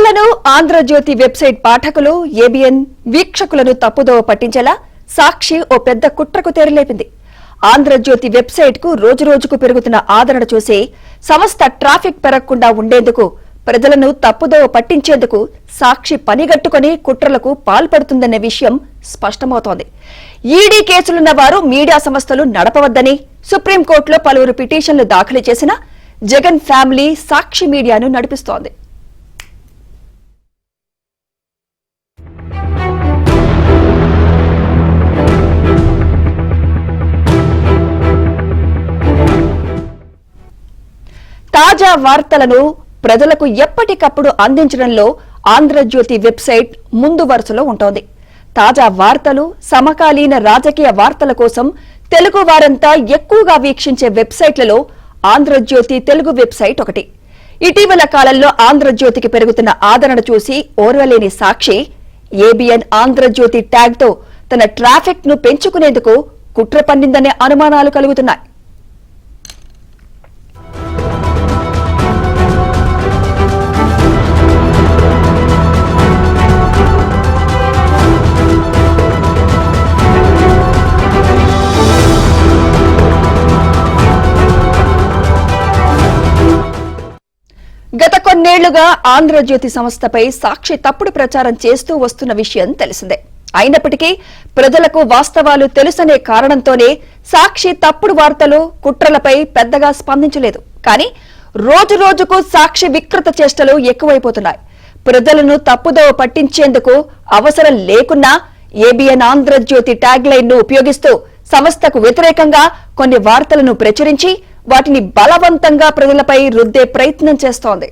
ప్రజలను ఆంధ్రజ్యోతి వెబ్సైట్ పాఠకులు ఏబిఎన్ వీక్షకులను తప్పుదోవ పట్టించేలా సాక్షి ఓ పెద్ద కుట్రకు తెరలేపింది. ఆంధ్రజ్యోతి వెబ్సైట్ కు రోజురోజుకు పెరుగుతున్న ఆదరణ చూసి సంస్థ ట్రాఫిక్ పెరగకుండా ఉండేందుకు ప్రజలను తప్పుదోవ పట్టించేందుకు సాక్షి పనిగట్టుకుని కుట్రలకు పాల్పడుతుందన్న విషయం స్పష్టమవుతోంది. ఈడీ కేసులున్న వారు మీడియా సంస్థలు నడపవద్దని సుప్రీంకోర్టులో పలువురు పిటిషన్లు దాఖలు చేసినా జగన్ ఫ్యామిలీ సాక్షి మీడియాను నడిపిస్తోంది. తాజా వార్తలను ప్రజలకు ఎప్పటికప్పుడు అందించడంలో ఆంధ్రజ్యోతి వెబ్సైట్ ముందు వరుసలో ఉంటోంది. తాజా వార్తలు, సమకాలీన రాజకీయ వార్తల కోసం తెలుగు వారంతా ఎక్కువగా వీక్షించే వెబ్సైట్లలో ఆంధ్రజ్యోతి తెలుగు వెబ్సైట్ ఒకటి. ఇటీవల కాలంలో ఆంధ్రజ్యోతికి పెరుగుతున్న ఆదరణ చూసి ఓర్వలేని సాక్షి ఏబిఎన్ ఆంధ్రజ్యోతి ట్యాగ్ తో తన ట్రాఫిక్ ను పెంచుకునేందుకు కుట్ర పన్నిందనే అనుమానాలు కలుగుతున్నాయి. గత కొన్నేళ్లుగా ఆంధ్రజ్యోతి సంస్థపై సాక్షి తప్పుడు ప్రచారం చేస్తూ వస్తున్న విషయం తెలిసిందే. అయినప్పటికీ ప్రజలకు వాస్తవాలు తెలుసనే కారణంతోనే సాక్షి తప్పుడు వార్తలు, కుట్రలపై పెద్దగా స్పందించలేదు. కానీ రోజురోజుకు సాక్షి వికృత చేష్టలు ఎక్కువైపోతున్నాయి. ప్రజలను తప్పుదోవ పట్టించేందుకు అవసరం లేకున్నా ఏబిఎన్ ఆంధ్రజ్యోతి ట్యాగ్ లైన్ ను ఉపయోగిస్తూ సంస్థకు వ్యతిరేకంగా కొన్ని వార్తలను ప్రచురించి వాటిని బలవంతంగా ప్రజలపై రుద్దే ప్రయత్నం చేస్తోంది.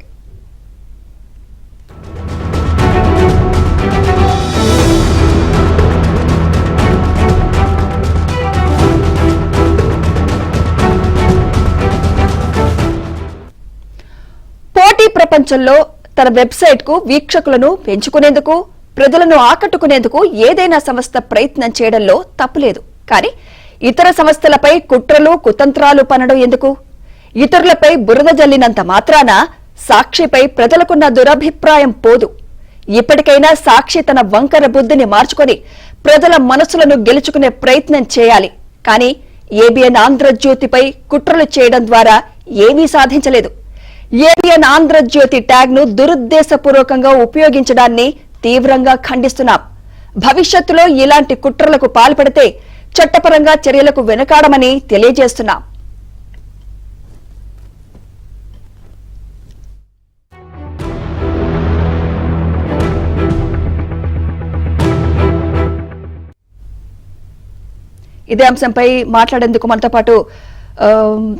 పోటీ ప్రపంచంలో తన వెబ్సైట్ కు వీక్షకులను పెంచుకునేందుకు, ప్రజలను ఆకట్టుకునేందుకు ఏదైనా సంస్థ ప్రయత్నం చేయడంలో తప్పులేదు. కానీ ఇతర సంస్థలపై కుట్రలు, కుతంత్రాలు పనడం ఎందుకు? ఇతరులపై బురద జల్లినంత మాత్రాన సాక్షిపై ప్రజలకున్న దురభిప్రాయం పోదు. ఇప్పటికైనా సాక్షి తన వంకర బుద్ధిని మార్చుకొని ప్రజల మనసులను గెలుచుకునే ప్రయత్నం చేయాలి. కానీ ఏబిఎన్ ఆంధ్రజ్యోతిపై కుట్రలు చేయడం ద్వారా ఏమీ సాధించలేదు. ఏబిఎన్ ఆంధ్రజ్యోతి ట్యాగ్ ను దురుద్దేశపూర్వకంగా ఉపయోగించడాన్ని తీవ్రంగా ఖండిస్తున్నాం. భవిష్యత్తులో ఇలాంటి కుట్రలకు పాల్పడితే చట్టపరంగా చర్యలకు వెనుకాడమని తెలియజేస్తున్నాం. ఇదే అంశంపై మాట్లాడేందుకు మనతో పాటు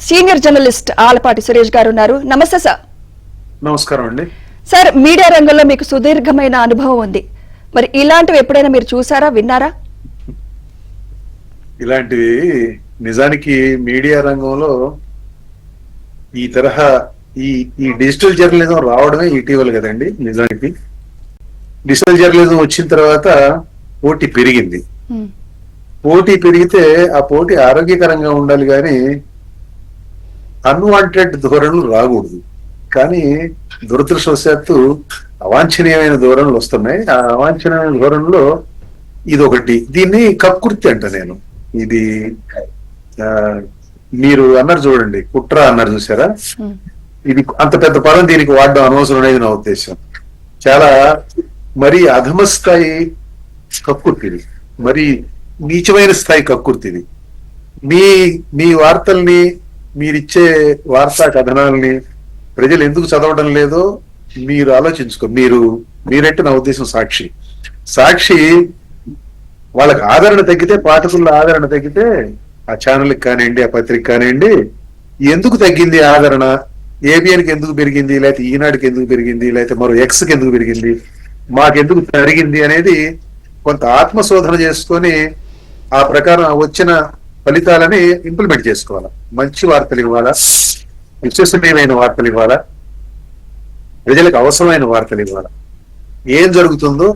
సీనియర్ జర్నలిస్ట్ ఆలపాటి సురేష్ గారు ఉన్నారు. నమస్తే సార్. నమస్కారం అండి. సార్, మీడియా రంగంలో మీకు సుదీర్ఘమైన అనుభవం ఉంది. మరి ఇలాంటివి ఎప్పుడైనా మీరు చూసారా, విన్నారా? ఇలాంటివి నిజానికి మీడియా రంగంలో ఈ తరహా ఈ డిజిటల్ జర్నలిజం రావడమే ఇటీవల కదండి. నిజానికి డిజిటల్ జర్నలిజం వచ్చిన తర్వాత పోటీ పెరిగింది. పోటీ పెరిగితే ఆ పోటీ ఆరోగ్యకరంగా ఉండాలి, కానీ అన్వాంటెడ్ ధోరణులు రాకూడదు. కానీ దురదృష్టవశాత్తు అవాంఛనీయమైన ధోరణులు వస్తున్నాయి. ఆ అవాంఛనీయమైన ధోరణిలో ఇదొకటి. దీన్ని కక్కుర్తి అంట నేను. ఇది మీరు అన్నారు చూడండి, కుట్ర అన్నారు చూసారా? ఇది అంత పెద్ద పదం దీనికి వాడడం అనవసరం అనేది నా ఉద్దేశం. చాలా మరీ అధమ స్థాయి కక్కుర్తిది, మరి నీచమైన స్థాయి కక్కుర్తిది. మీ వార్తల్ని, మీరిచ్చే వార్తా కథనాలని ప్రజలు ఎందుకు చదవడం లేదో మీరు ఆలోచించుకో. మీరంటే నా ఉద్దేశం సాక్షి వాళ్ళకి ఆదరణ తగ్గితే, పాఠకుల ఆదరణ తగ్గితే, ఆ ఛానల్కి కానివ్వండి, ఆ పత్రిక కానివ్వండి, ఎందుకు తగ్గింది ఆదరణ, ఏబిఎన్కి ఎందుకు పెరిగింది, లేకపోతే ఈనాడుకి ఎందుకు పెరిగింది, లేకపోతే మరో ఎక్స్కి ఎందుకు పెరిగింది, మాకెందుకు పెరిగింది అనేది కొంత ఆత్మశోధన చేసుకొని ఆ ప్రకారం వచ్చిన ఫలితాలని ఇంప్లిమెంట్ చేసుకోవాలా. మంచి వార్తలు ఇవ్వాలా, విశ్వసనీయమైన వార్తలు ఇవ్వాలా, ప్రజలకు అవసరమైన వార్తలు ఇవ్వాలా. ఏం జరుగుతుందో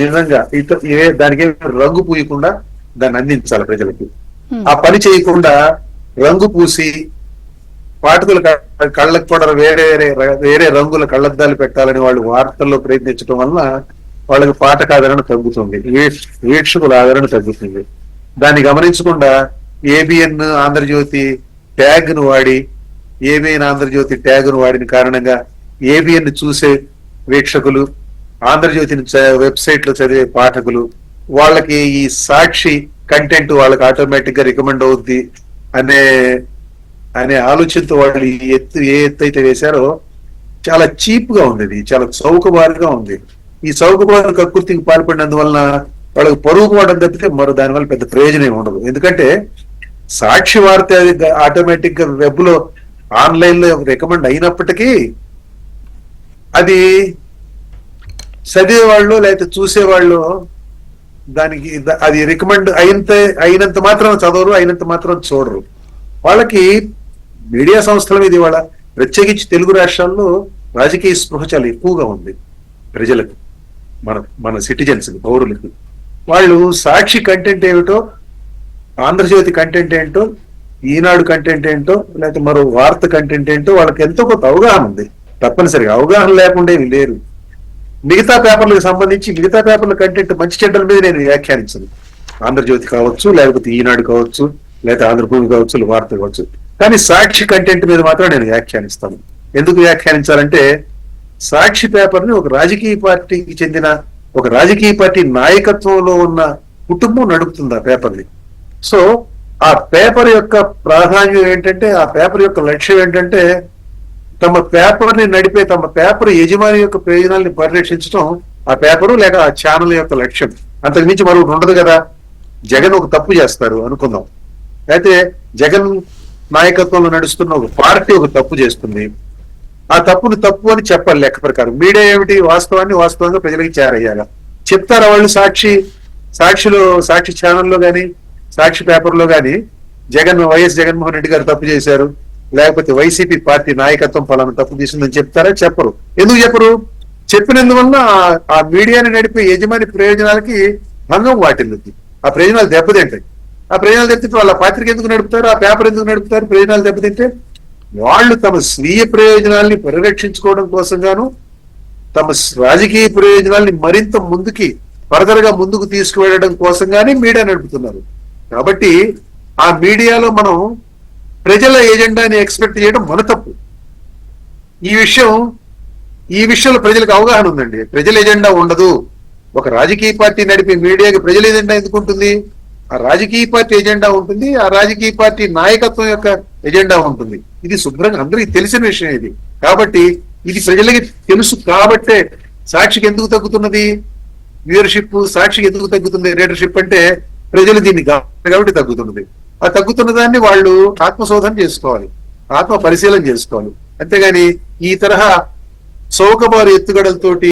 నిజంగా దానికి రంగు పూయకుండా దాన్ని అందించాలి ప్రజలకి. ఆ పని చేయకుండా రంగు పూసి పాఠకులు కళ్ళకు కూడా వేరే వేరే రంగుల కళ్ళద్దాలు పెట్టాలని వాళ్ళు వార్తల్లో ప్రయత్నించడం వలన వాళ్ళకి పాఠక ఆదరణ తగ్గుతుంది, వీక్షకుల ఆదరణ తగ్గుతుంది. దాన్ని గమనించకుండా ఏబిఎన్ ఆంధ్రజ్యోతి ట్యాగ్ ను వాడి, ఏబిఎన్ ఆంధ్రజ్యోతి ట్యాగ్ ను వాడిన కారణంగా ఏబిఎన్ చూసే వీక్షకులు, ఆంధ్రజ్యోతిని వెబ్సైట్ లో చదివే పాఠకులు, వాళ్ళకి ఈ సాక్షి కంటెంట్ వాళ్ళకి ఆటోమేటిక్ గా రికమెండ్ అవుద్ది అనే ఆలోచనతో వాళ్ళు ఏ ఎత్తు అయితే వేశారో చాలా చీప్ గా ఉంది, చాలా చౌకబారుగా ఉంది. ఈ చౌకబారు కకృతికి పాల్పడినందువలన వాళ్ళకి పరుగు పోవడం తప్పితే మరో దానివల్ల పెద్ద ప్రయోజనం ఉండదు. ఎందుకంటే సాక్షి వార్త ఆటోమేటిక్ గా వెబ్ లో ఆన్లైన్ లో రికమెండ్ అయినప్పటికీ అది చదివేవాళ్ళు లేకపోతే చూసేవాళ్ళు దానికి అది రికమెండ్ అయినంత మాత్రం చదవరు, అయినంత మాత్రం చూడరు. వాళ్ళకి మీడియా సంస్థల మీద ఇవాళ ప్రత్యేకించి తెలుగు రాష్ట్రాల్లో రాజకీయ స్పృహ చాలా ఎక్కువగా ఉంది ప్రజలకు, మన సిటిజన్స్ పౌరులకు. వాళ్ళు సాక్షి కంటెంట్ ఏమిటో, ఆంధ్రజ్యోతి కంటెంట్ ఏంటో, ఈనాడు కంటెంట్ ఏంటో, లేకపోతే మరో వార్త కంటెంట్ ఏంటో వాళ్ళకి ఎంతో కొంత అవగాహన ఉంది. తప్పనిసరిగా అవగాహన లేకుండా ఏమి లేరు. మిగతా పేపర్లకు సంబంధించి మిగతా పేపర్ల కంటెంట్ మంచి చెడ్డల మీద నేను వ్యాఖ్యానించను. ఆంధ్రజ్యోతి కావచ్చు, లేకపోతే ఈనాడు కావచ్చు, లేకపోతే ఆంధ్రభూమి కావచ్చు, వార్త కావచ్చు. కానీ సాక్షి కంటెంట్ మీద మాత్రం నేను వ్యాఖ్యానిస్తాను. ఎందుకు వ్యాఖ్యానించాలంటే సాక్షి పేపర్ని ఒక రాజకీయ పార్టీకి చెందిన ఒక రాజకీయ పార్టీ నాయకత్వంలో ఉన్న కుటుంబం నడుపుతుంది ఆ పేపర్ని. సో ఆ పేపర్ యొక్క ప్రాధాన్యం ఏంటంటే, ఆ పేపర్ యొక్క లక్ష్యం ఏంటంటే తమ పేపర్ని నడిపే తమ పేపర్ యజమాని యొక్క ప్రయోజనాల్ని పరిరక్షించడం ఆ పేపరు లేక ఆ ఛానల్ యొక్క లక్ష్యం. అంతకు మించి మరొకటి ఉండదు కదా. జగన్ ఒక తప్పు చేస్తారు అనుకుందాం, అయితే జగన్ నాయకత్వంలో నడుస్తున్న ఒక పార్టీ ఒక తప్పు చేస్తుంది. ఆ తప్పును తప్పు అని చెప్పాలి లెక్క ప్రకారం. మీడియా ఏమిటి, వాస్తవంగా ప్రజలకి చేరయ్యాల చెప్తారా వాళ్ళు? సాక్షి ఛానల్లో కానీ సాక్షి పేపర్లో కానీ వైఎస్ జగన్మోహన్ రెడ్డి గారు తప్పు చేశారు, లేకపోతే వైసీపీ పార్టీ నాయకత్వం పలానా తప్పు చేసిందని చెప్తారా? చెప్పరు. ఎందుకు చెప్పరు? చెప్పినందువల్ల ఆ మీడియాని నడిపే యజమాని ప్రయోజనాలకి భంగం వాటిల్లుద్ది, ఆ ప్రయోజనాలు దెబ్బతింటాయి. ఆ ప్రయోజనాలు దెబ్బతింటే వాళ్ళ పాత్రిక ఎందుకు నడుపుతారు, ఆ పేపర్ ఎందుకు నడుపుతారు? ప్రయోజనాలు దెబ్బతింటే వాళ్ళు తమ స్వీయ ప్రయోజనాల్ని పరిరక్షించుకోవడం కోసం గాను, తమ రాజకీయ ప్రయోజనాల్ని మరింత ఫర్దర్ గా ముందుకు తీసుకువెళ్ళడం కోసం గానీ మీడియా నడుపుతున్నారు. కాబట్టి ఆ మీడియాలో మనం ప్రజల ఎజెండాని ఎక్స్పెక్ట్ చేయడం మన తప్పు. ఈ విషయంలో ప్రజలకు అవగాహన ఉందండి. ప్రజల ఎజెండా ఉండదు. ఒక రాజకీయ పార్టీ నడిపే మీడియాకి ప్రజల ఎజెండా ఎందుకు ఉంటుంది? ఆ రాజకీయ పార్టీ ఎజెండా ఉంటుంది, ఆ రాజకీయ పార్టీ నాయకత్వం యొక్క ఎజెండా ఉంటుంది. ఇది శుభ్రంగా అందరికీ తెలిసిన విషయం ఇది. కాబట్టి ఇది ప్రజలకి తెలుసు కాబట్టే సాక్షికి ఎందుకు తగ్గుతున్నది వ్యూయర్షిప్, సాక్షికి ఎందుకు తగ్గుతుంది రీడర్షిప్ అంటే ప్రజలు దీన్ని కాబట్టి తగ్గుతున్నది. ఆ తగ్గుతున్న దాన్ని వాళ్ళు ఆత్మశోధన చేసుకోవాలి, ఆత్మ పరిశీలన చేసుకోవాలి. అంతేగాని ఈ తరహా చౌకబారు ఎత్తుగడలతోటి